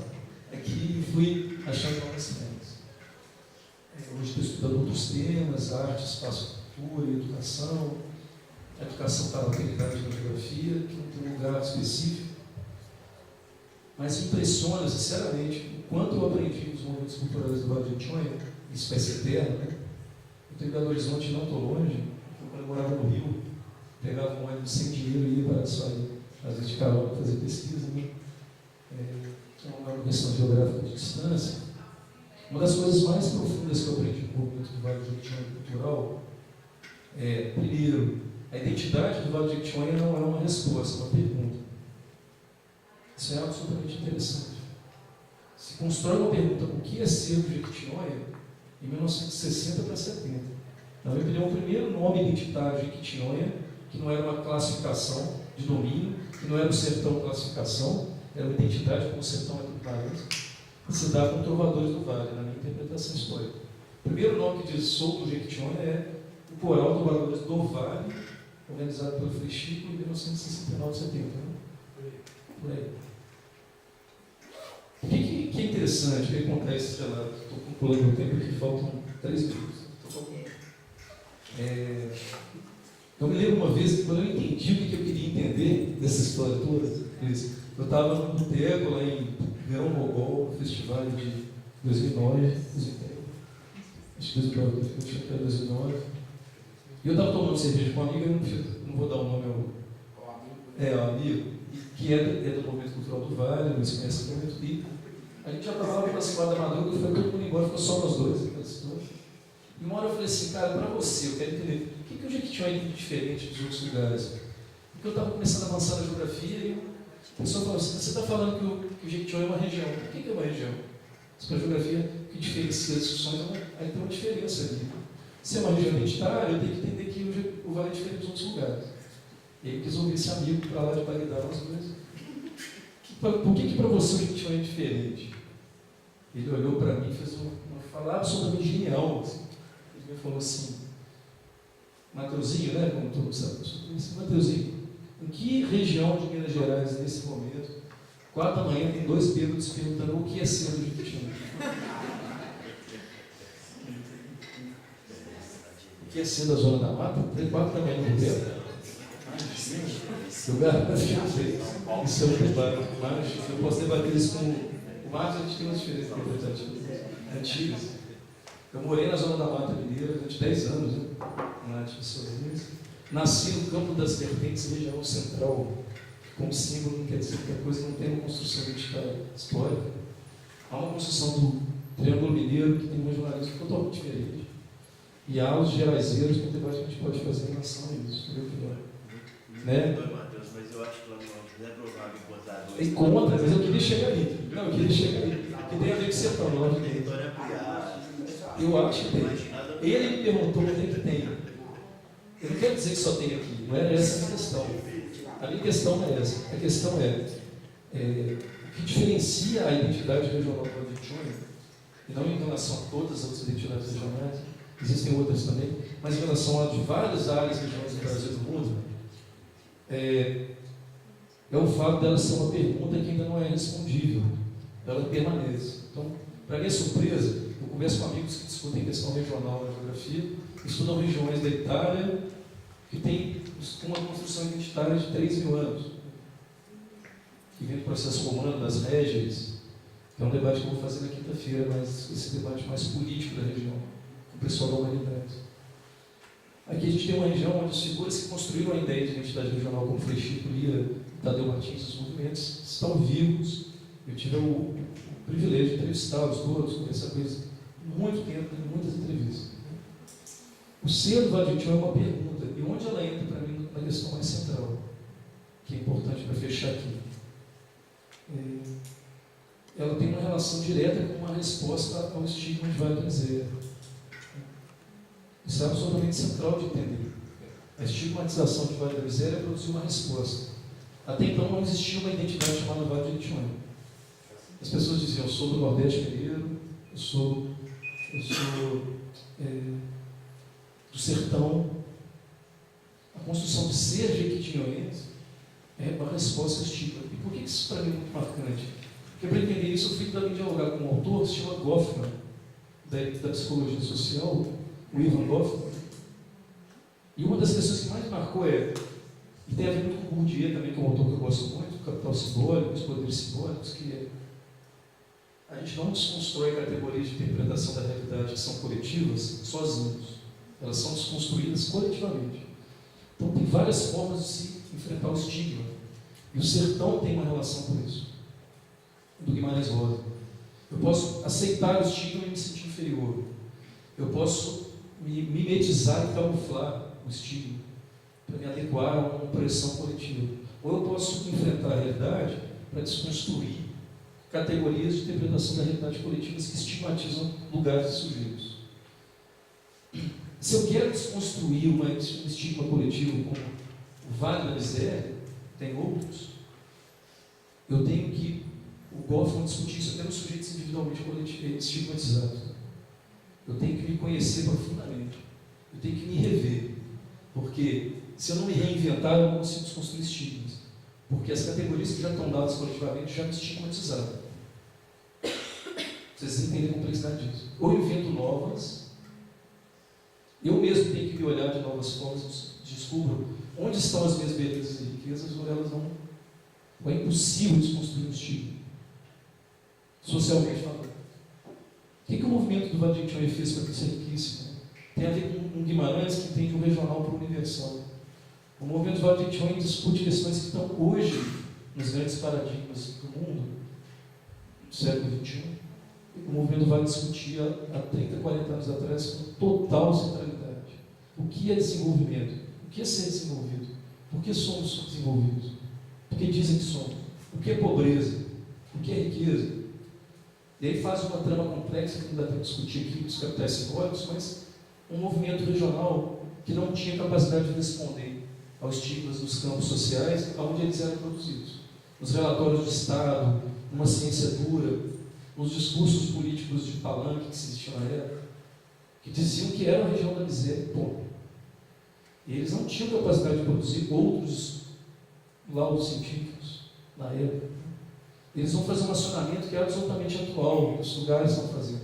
aqui fui achando novas temas. Hoje estou estudando outros temas, arte, espaço, cultura, educação. A educação está na alteridade na geografia, que não tem um lugar específico. Mas me impressiona, sinceramente, o quanto eu aprendi nos movimentos culturais do Vale do Jequitinhonha, espécie eterna, né? Eu estou em Belo Horizonte, não estou longe, quando eu morava no Rio, pegava um ônibus sem dinheiro e ia para sair, às vezes de carona, para fazer pesquisa, né? Não é uma questão geográfica de distância. Uma das coisas mais profundas que eu aprendi no movimento do Vale do Jequitinhonha cultural é, primeiro, a identidade do Vale do Jequitinhonha não é uma resposta, é uma pergunta. Isso é absolutamente interessante. Se constrói uma pergunta, o que é ser do Jequitinhonha, em 1960 para 70. Na minha opinião, o primeiro nome identitário de Jequitinhonha, que não era uma classificação de domínio, que não era o sertão classificação, era uma identidade como o sertão é do país, que se dá com trovadores do Vale, na minha interpretação histórica. O primeiro nome que diz sou do Jequitinhonha é o Coral do Trovadores do Vale, organizado pelo Frei Chico em 1969, 70. Né? Por aí. que é interessante? Eu ia contar esse relato. Estou concluindo o tempo aqui, faltam 3 minutos. Eu me lembro uma vez, quando eu entendi o que eu queria entender dessa história toda, eu estava no boteco lá em Verão Mogol, festival de 2009, acho que 2009, e eu estava tomando cerveja com um amigo, eu não vou dar o nome ao amigo, que é do Movimento Cultural do Vale, não se conhece o Movimento Pico. A gente já estava lá pelas 4 da madrugada, foi todo mundo embora, ficou só nós dois. E uma hora eu falei assim, cara, para você, eu quero entender, o que o Jequitinhonha é diferente dos outros lugares? Porque eu estava começando a avançar na geografia e a pessoa falou assim, você está falando que o Jequitinhonha é uma região. O que é uma região? Para a geografia, o que diferencia as discussões, aí tem uma diferença ali. Se é uma região identitária, eu tenho que entender que o Vale é diferente dos outros lugares. E aí eu quis ouvir esse amigo para lá de Bagdá, umas coisas. Por que para você o Jequitinhonha é diferente? Ele olhou para mim e fez uma fala absolutamente genial. Assim. Ele falou assim, Mateuzinho, né? Como todo mundo sabe, Mateuzinho, em que região de Minas Gerais, nesse momento, 4 da manhã, tem 2 bêbados perguntando o que é ser do Jequitinhonha? O que é ser da Zona da Mata? Tem 4 da manhã no boteco? Eu garanto que eu sei. Isso é um debate. Mas eu posso debater isso com o Marcos, a gente tem umas diferenças interpretativas antigas. Eu morei na Zona da Mata Mineira durante 10 anos, né? Na Atividade. Nasci no Campo das Vertentes, região central, como símbolo, não quer dizer que a coisa não tem uma construção identitária histórica. Há uma construção do Triângulo Mineiro que tem um regionalismo totalmente diferente. E há os geraizeiros, que é um debate que a gente pode fazer em relação a isso. Né? Mas eu acho que não é provável botar dois. Tem contra, mas eu queria chegar aí. Não, eu queria chegar aí. Que tem a ver com sertão, não. Território ampliado. Eu acho que tem. Ele me perguntou onde é que tem. Eu não quero dizer que só tem aqui, não era essa a questão. A minha questão não é essa. A questão o que diferencia a identidade regional do Jequitinhonha, e não em relação a todas as outras identidades regionais, existem outras também, mas em relação a de várias áreas regionais do Brasil e do mundo, é o fato dela ser uma pergunta que ainda não é respondível. Ela permanece. Então, para minha surpresa, eu converso com amigos que discutem questão regional na geografia, estudam regiões da Itália, que tem uma construção identitária de 3.000 anos, que vem do processo romano das régias, que é um debate que eu vou fazer na quinta-feira, mas esse debate mais político da região, com o pessoal da humanidade. Aqui a gente tem uma região onde as figuras que construíram a ideia de identidade regional, como Frei Chico, Lira, Tadeu Martins, os movimentos, estão vivos. Eu tive o privilégio de entrevistá-los todos, conversar com eles muito tempo, em muitas entrevistas. O ser do Vale do Jequitinhonha é uma pergunta, e onde ela entra para mim na questão mais central, que é importante para fechar aqui. Ela tem uma relação direta com uma resposta ao estigma de Vale do Miséria. Isso é absolutamente central de entender. A estigmatização de Vale da Miséria produziu uma resposta. Até então não existia uma identidade chamada Vale do Jequitinhonha. As pessoas diziam, eu sou do Nordeste Mineiro, eu sou do sertão. A construção de ser jequitinhonhense é uma resposta ao estigma. E por que isso para mim é muito marcante? Porque para entender isso eu fui também dialogar com um autor que se chama Goffman, da psicologia social, o Ivan Goffman. E uma das questões que mais marcou e tem a ver muito com o Bourdieu também, que é um autor que eu gosto muito, o Capital Simbólico, os Poderes Simbólicos, que a gente não desconstrói categorias de interpretação da realidade que são coletivas sozinhos. Elas são desconstruídas coletivamente. Então tem várias formas de se enfrentar o estigma. E o sertão tem uma relação com isso. Do Guimarães Rosa. Eu posso aceitar o estigma e me sentir inferior. Eu posso me mimetizar e camuflar o estigma para me adequar a uma pressão coletiva. Ou eu posso enfrentar a realidade para desconstruir categorias de interpretação da realidade coletivas que estigmatizam lugares e sujeitos. Se eu quero desconstruir um estigma coletivo como o Vale da Miséria, tem outros, eu tenho que, o Goffman discutir isso até nos sujeitos individualmente estigmatizados. Eu tenho que me conhecer profundamente, eu tenho que me rever, porque se eu não me reinventar, eu não consigo desconstruir estigmas, porque as categorias que já estão dadas coletivamente já me estigmatizaram. Vocês entendem a complexidade disso. Ou eu invento novas, eu mesmo tenho que me olhar de novas formas, descubro onde estão as minhas belezas e riquezas, ou elas não. Ou é impossível desconstruir um estilo, socialmente falando. O que o movimento do Vadim Choi fez para ser riquíssimo? Tem a ver com Guimarães, que entende o regional para o universal. O movimento do Vadim Choi discute questões que estão hoje nos grandes paradigmas do mundo, do século XXI. O movimento vai discutir há 30, 40 anos atrás com total centralidade. O que é desenvolvimento? O que é ser desenvolvido? Por que somos desenvolvidos? Por que dizem que somos? O que é pobreza? O que é riqueza? E aí faz uma trama complexa que não dá para discutir aqui dos capitais simbólicos, mas um movimento regional que não tinha capacidade de responder aos estigmas dos campos sociais onde eles eram produzidos. Nos relatórios do Estado, numa ciência dura, nos discursos políticos de palanque que existiam na época, que diziam que era a região da miséria, ponto. E eles não tinham capacidade de produzir outros laudos científicos na época. Eles vão fazer um acionamento que é absolutamente atual, que os lugares estão fazendo.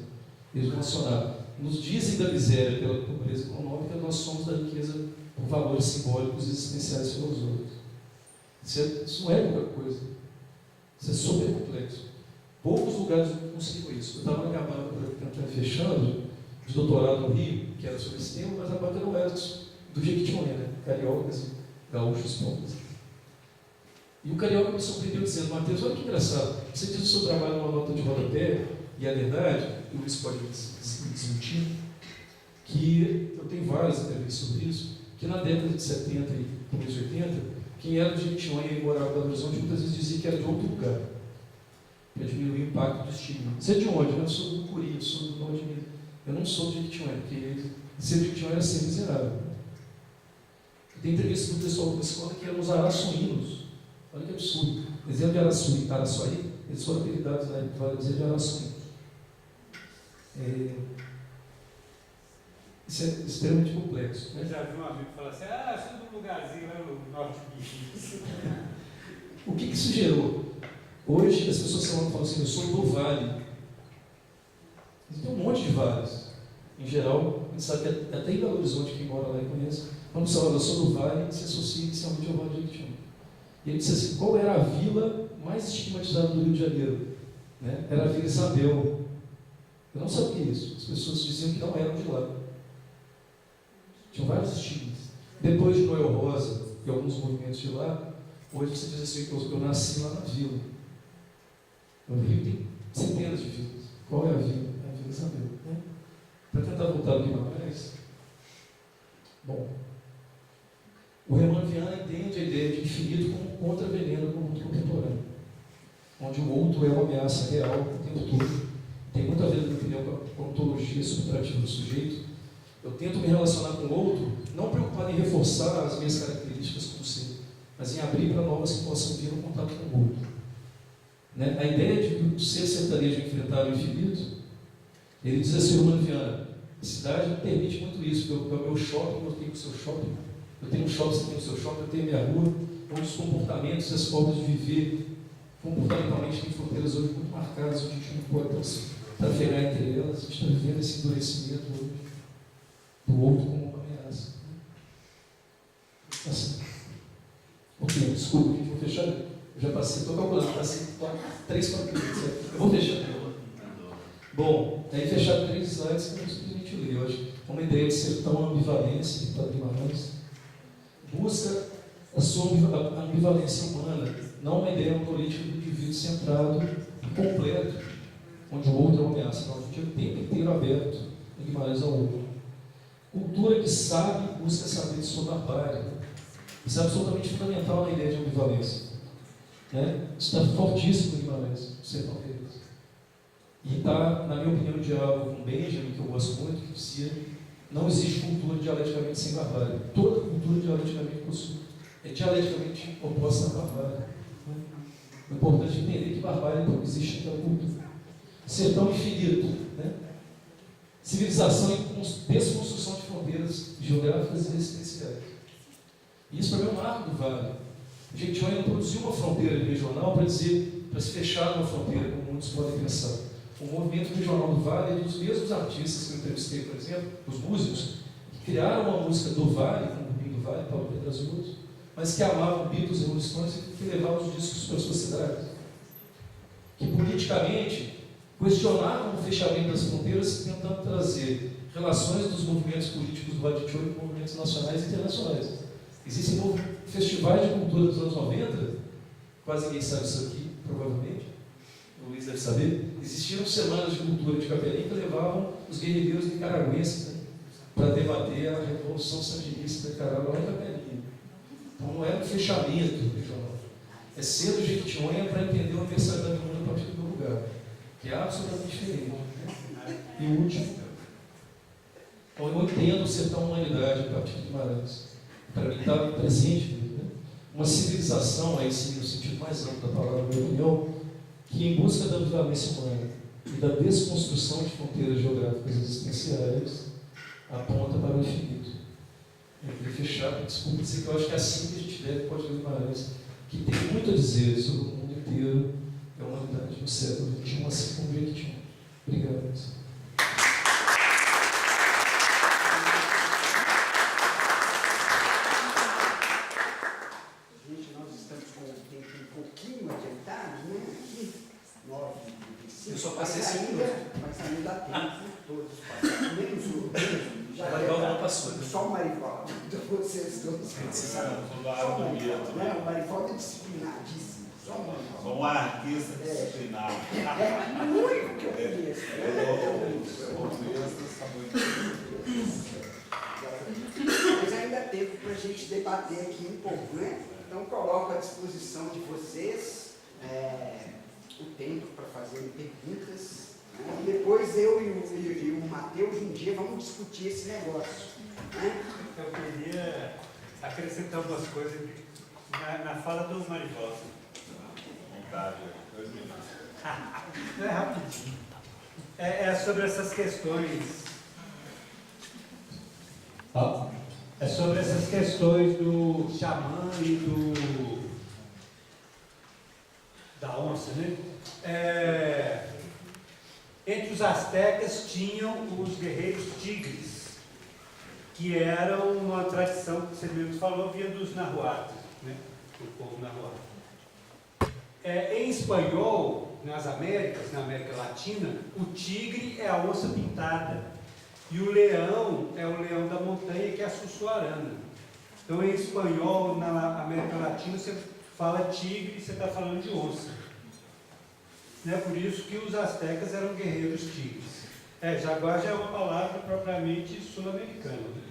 Eles vão acionar. Nos dizem da miséria pela pobreza econômica, nós somos da riqueza por valores simbólicos e existenciais filosóficos. Isso não é pouca coisa. Isso é super complexo. Poucos lugares conseguiram isso. Eu estava na Cabana, tentando fechando, de doutorado no Rio, que era sobre esse tema, mas a banca não era do Jequitinhonha, né? Cariocas e gaúchos pobres. E o carioca me surpreendeu dizendo: Matheus, olha que engraçado, você diz o seu trabalho numa nota de rodapé, e é verdade, e o Luiz pode me desmentir, que eu tenho várias entrevistas sobre isso, que na década de 70 e começo de 80, quem era de Jequitinhonha e morava em Belo Horizonte muitas vezes dizia que era de outro lugar, para diminuir o impacto do estigma. Você é de onde? Eu sou do Curi, eu sou do norte de Minas. Eu não sou de Jequitinhonha, porque ser de Jequitinhonha era ser miserável. Tem entrevista do pessoal da escola que eram os araçuínos. Olha que absurdo. Exemplo de Araçuí, eles foram apelidados na época de Araçuínos. Isso é extremamente complexo. Né? Eu já vi um amigo falar assim: eu sou de um lugarzinho lá no norte de Minas. O que isso gerou? Hoje as pessoas falam assim: eu sou do vale. Tem um monte de vales. Em geral, a gente sabe que até em Belo Horizonte, quem mora lá e conhece, quando você fala eu sou do vale, se associa inicialmente ao Vale de Jequitinhonha. E ele disse assim: qual era a vila mais estigmatizada do Rio de Janeiro? Né? Era a Vila Isabel. Eu não sabia isso. As pessoas diziam que não eram de lá. Tinham vários estigmas. Depois de Noel Rosa e alguns movimentos de lá, hoje você diz assim: eu nasci lá na vila. No Rio tem centenas de vilas. Qual é a vila? É a Vila Isabel. Né? Para tentar voltar ao Guimarães, bom, o Hermann Viana entende a ideia de infinito como contra-veneno no mundo contemporâneo, onde o outro é uma ameaça real o tempo todo. Tem muito a ver, na minha opinião, com a ontologia subtrativa do sujeito. Eu tento me relacionar com o outro, não preocupado em reforçar as minhas características como ser, mas em abrir para novas que possam vir no contato com o outro. Né? A ideia de que o ser sertanejo enfrentar o infinito, ele diz assim: Hermann Viana, a cidade me permite muito isso, porque é o meu shopping, eu tenho o seu shopping. Eu tenho um shopping, você tem o seu shopping, eu tenho a minha rua, onde os comportamentos e as formas de viver comportamentalmente têm fronteiras hoje muito marcadas, onde a gente não pode trafegar entre elas. A gente está vivendo esse endurecimento hoje do outro como uma ameaça. Assim. Ok, desculpa, gente, vou fechar. Eu já passei, estou calculando, passei 3, 4 minutos. Eu vou fechar. Bom, aí fechar 3 slides que não simplesmente ler. Eu acho que é uma ideia de ser tão ambivalência para Guimarães. Busca a sua ambivalência humana, não uma ideia política do indivíduo centrado e completo, onde o outro é uma ameaça, não, o tempo inteiro aberto, em Guimarães ao outro. Cultura que sabe, busca saber de sua barbárie. Isso é absolutamente fundamental na ideia de ambivalência. Né? Isso está fortíssimo em Guimarães, o sertão deles. E está, na minha opinião, no diálogo com Benjamin, que eu gosto muito, que dizia: não existe cultura dialeticamente sem barbárie. Toda cultura dialeticamente é dialeticamente oposta à barbárie. É importante entender que barbárie não existe naquela cultura. Sertão infinito. Né? Civilização e desconstrução de fronteiras geográficas e existenciais. E isso para mim é um marco do Vale. A Jequitinhonha não produziu uma fronteira regional para se fechar numa fronteira, como muitos podem pensar. O movimento regional do Vale é dos mesmos artistas que eu entrevistei, por exemplo, os músicos, que criaram uma música do Vale, como o Rubinho do Vale, Paulo Pedras Outros, mas que amavam Beatles e Rolling Stones e que levavam os discos para as suas cidades. Que politicamente questionavam o fechamento das fronteiras, tentando trazer relações dos movimentos políticos do Badichou com movimentos nacionais e internacionais. Existem festivais de cultura dos anos 90, quase ninguém sabe isso aqui, provavelmente, o Luiz deve saber. Existiam semanas de cultura de Capelinha que levavam os guerrilheiros nicaragüenses, né, para debater a Revolução Sandinista da Nicarágua lá em Capelinha. Então não era um fechamento regional. É ser do Jequitinhonha para entender o aniversário da menina a partir do meu lugar, que é absolutamente diferente. Né? E o último, eu entendo o sertão humanidade a partir de Guimarães. Para mim está presente, né? Uma civilização, aí sim, no sentido mais amplo da palavra, na minha opinião, que em busca da vivência humana e da desconstrução de fronteiras geográficas existenciais aponta para o infinito. Eu vou fechar, desculpa dizer que eu acho que é assim que a gente deve pode ler Guimarães, que tem muito a dizer sobre o mundo inteiro e a humanidade no século XXI, assim como o Jequitinhonha. Obrigado. Eu só passei 5 minutos. Mas ainda dá tempo, todos passaram. Menos o já Marivaldo não passou. Só o Marivaldo, vocês todos passaram. Só o Marivaldo. O Marivaldo é disciplinadíssimo. Só o Marivaldo. Sou um anarquista disciplinado. É o único que eu conheço. Mas ainda tem tempo para a gente debater aqui um pouco, né? Então coloco à disposição de vocês o tempo para fazerem perguntas, né? E depois eu e o Matheus um dia vamos discutir esse negócio, né? Eu queria acrescentar umas coisas na fala do Marivaldo. Vontade, 2 minutos. Não é rapidinho. É sobre essas questões. É sobre essas questões do xamã e da onça, né? Entre os astecas tinham os guerreiros tigres, que eram uma tradição que você mesmo falou, vinha dos nahuates, né? Do povo nahuatl. Em espanhol, nas Américas, na América Latina, o tigre é a onça pintada e o leão é o leão da montanha, que é a sussuarana. Então, em espanhol, na América Latina, você fala tigre e você está falando de onça. Né? Por isso que os astecas eram guerreiros tigres. Jaguar já é uma palavra propriamente sul-americana. Né?